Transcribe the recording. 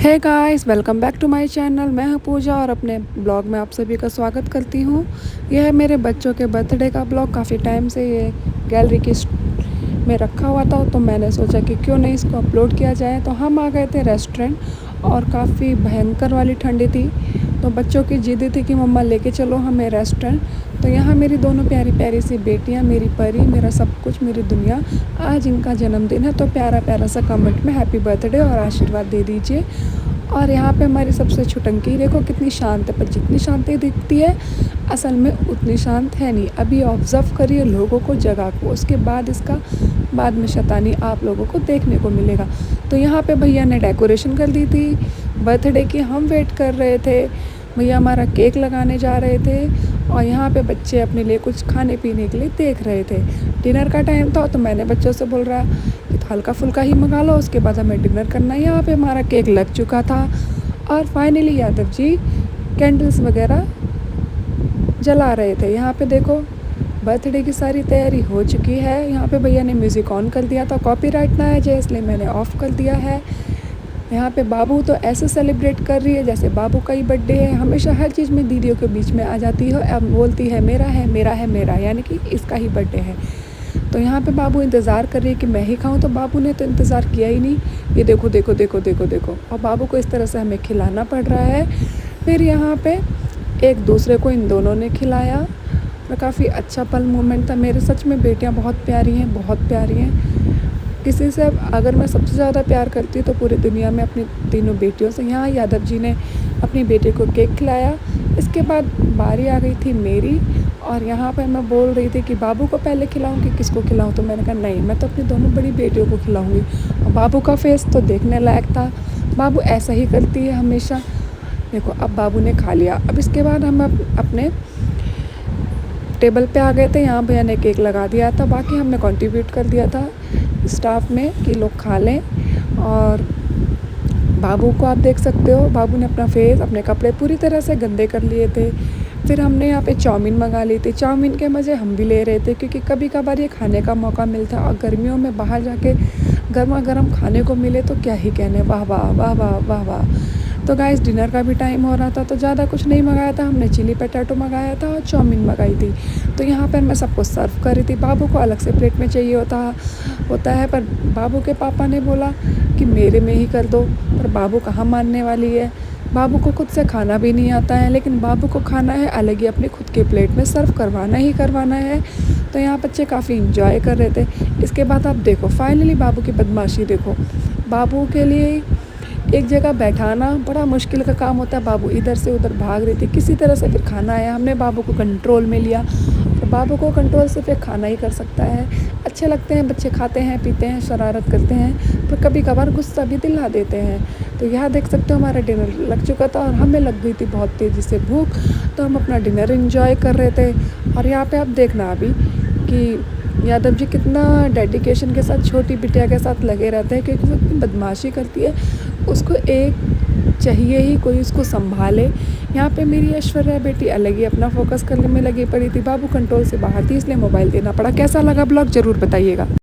Hey guys, welcome back to my channel. मैं हूं पूजा और अपने ब्लॉग में आप सभी का स्वागत करती हूं। यह है मेरे बच्चों के बर्थडे का ब्लॉग। काफ़ी टाइम से ये गैलरी की में रखा हुआ था, तो मैंने सोचा कि क्यों नहीं इसको अपलोड किया जाए। तो हम आ गए थे रेस्टोरेंट और काफ़ी भयंकर वाली ठंडी थी, तो बच्चों की जिद थी कि मम्मा लेके चलो हमें रेस्टोरेंट। तो यहाँ मेरी दोनों प्यारी प्यारी सी बेटियाँ, मेरी परी, मेरा सब कुछ, मेरी दुनिया, आज इनका जन्मदिन है। तो प्यारा प्यारा सा कमेंट में हैप्पी बर्थडे और आशीर्वाद दे दीजिए। और यहाँ पे हमारी सबसे छुटंकी देखो कितनी शांत है, पर जितनी शांति दिखती है असल में उतनी शांत है नहीं। अभी ऑब्ज़र्व करिए लोगों को, जगह को, उसके बाद इसका बाद में शैतानी आप लोगों को देखने को मिलेगा। तो यहाँ पे भैया ने डेकोरेशन कर दी थी बर्थडे की। हम वेट कर रहे थे, भैया हमारा केक लगाने जा रहे थे और यहाँ पे बच्चे अपने लिए कुछ खाने पीने के लिए देख रहे थे। डिनर का टाइम था तो मैंने बच्चों से बोल रहा कि हल्का फुल्का ही मंगा लो, उसके बाद हमें डिनर करना है। यहाँ पे हमारा केक लग चुका था और फाइनली यादव जी कैंडल्स वगैरह जला रहे थे। यहाँ पे देखो बर्थडे की सारी तैयारी हो चुकी है। यहाँ पे भैया ने म्यूज़िक ऑन कर दिया था, कॉपीराइट ना आ जाए इसलिए मैंने ऑफ़ कर दिया है। यहाँ पे बाबू तो ऐसे सेलिब्रेट कर रही है जैसे बाबू का ही बर्थडे है। हमेशा हर चीज़ में दीदियों के बीच में आ जाती है, अब बोलती है मेरा है मेरा है मेरा, यानी कि इसका ही बर्थडे है। तो यहाँ पे बाबू इंतज़ार कर रही है कि मैं ही खाऊं, तो बाबू ने तो इंतज़ार किया ही नहीं। ये देखो देखो देखो देखो देखो, और बाबू को इस तरह से हमें खिलाना पड़ रहा है। फिर यहाँ पे एक दूसरे को इन दोनों ने खिलाया और काफ़ी अच्छा पल मोमेंट था। मेरे सच में बेटियाँ बहुत प्यारी हैं, बहुत प्यारी हैं। किसी से अगर मैं सबसे ज़्यादा प्यार करती हूँ तो पूरी दुनिया में अपनी तीनों बेटियों से। यहाँ यादव जी ने अपनी बेटी को केक खिलाया। इसके बाद बारी आ गई थी मेरी, और यहाँ पर मैं बोल रही थी कि बाबू को पहले खिलाऊं कि किसको खिलाऊं। तो मैंने कहा नहीं, मैं तो अपनी दोनों बड़ी बेटियों को खिलाऊंगी। और बाबू का फेस तो देखने लायक था, बाबू ऐसा ही करती है हमेशा। देखो अब बाबू ने खा लिया। अब इसके बाद हम अपने टेबल पे आ गए थे। यहाँ भैया ने केक लगा दिया था, बाकी हमने कंट्रीब्यूट कर दिया था स्टाफ में कि लोग खा लें। और बाबू को आप देख सकते हो, बाबू ने अपना फेस, अपने कपड़े पूरी तरह से गंदे कर लिए थे। फिर हमने यहाँ पे चाउमीन मंगा ली थी। चाउमीन के मज़े हम भी ले रहे थे क्योंकि कभी कभार ये खाने का मौका मिलता है, और गर्मियों में बाहर जाके गर्मा गर्म खाने को मिले तो क्या ही कहने। वाह वाह वाह वाह वाह वाह। तो गाइस डिनर का भी टाइम हो रहा था, तो ज़्यादा कुछ नहीं मंगाया था हमने। चिली पटाटो मंगाया था और चाउमीन मंगाई थी। तो यहाँ पर मैं सबको सर्व कर रही थी। बाबू को अलग से प्लेट में चाहिए होता है, पर बाबू के पापा ने बोला कि मेरे में ही कर दो। पर बाबू कहाँ मानने वाली है। बाबू को खुद से खाना भी नहीं आता है, लेकिन बाबू को खाना है अलग ही अपनी खुद के प्लेट में, सर्व करवाना ही करवाना है। तो यहाँ बच्चे काफ़ी इंजॉय कर रहे थे। इसके बाद आप देखो फाइनली बाबू की बदमाशी देखो। बाबू के लिए एक जगह बैठाना बड़ा मुश्किल का काम होता है। बाबू इधर से उधर भाग रही थी, किसी तरह से फिर खाना आया, हमने बाबू को कंट्रोल में लिया। तो बाबू को कंट्रोल से फिर खाना ही कर सकता है। अच्छे लगते हैं बच्चे, खाते हैं पीते हैं, शरारत करते हैं, पर कभी कभार गुस्सा भी दिला देते हैं। तो यहाँ देख सकते हो हमारा डिनर लग चुका था और हमें लग गई थी बहुत तेज़ी से भूख, तो हम अपना डिनर एंजॉय कर रहे थे। और यहाँ पे आप देखना अभी कि यादव जी कितना डेडिकेशन के साथ छोटी बिटिया के साथ लगे रहते हैं, क्योंकि वो इतनी बदमाशी करती है, उसको एक चाहिए ही कोई उसको संभाले। यहाँ पे मेरी ऐश्वर्या बेटी अलग ही अपना फोकस करने में लगी पड़ी थी। बाबू कंट्रोल से बाहर थी, इसलिए मोबाइल देना पड़ा। कैसा लगा ब्लॉग ज़रूर बताइएगा।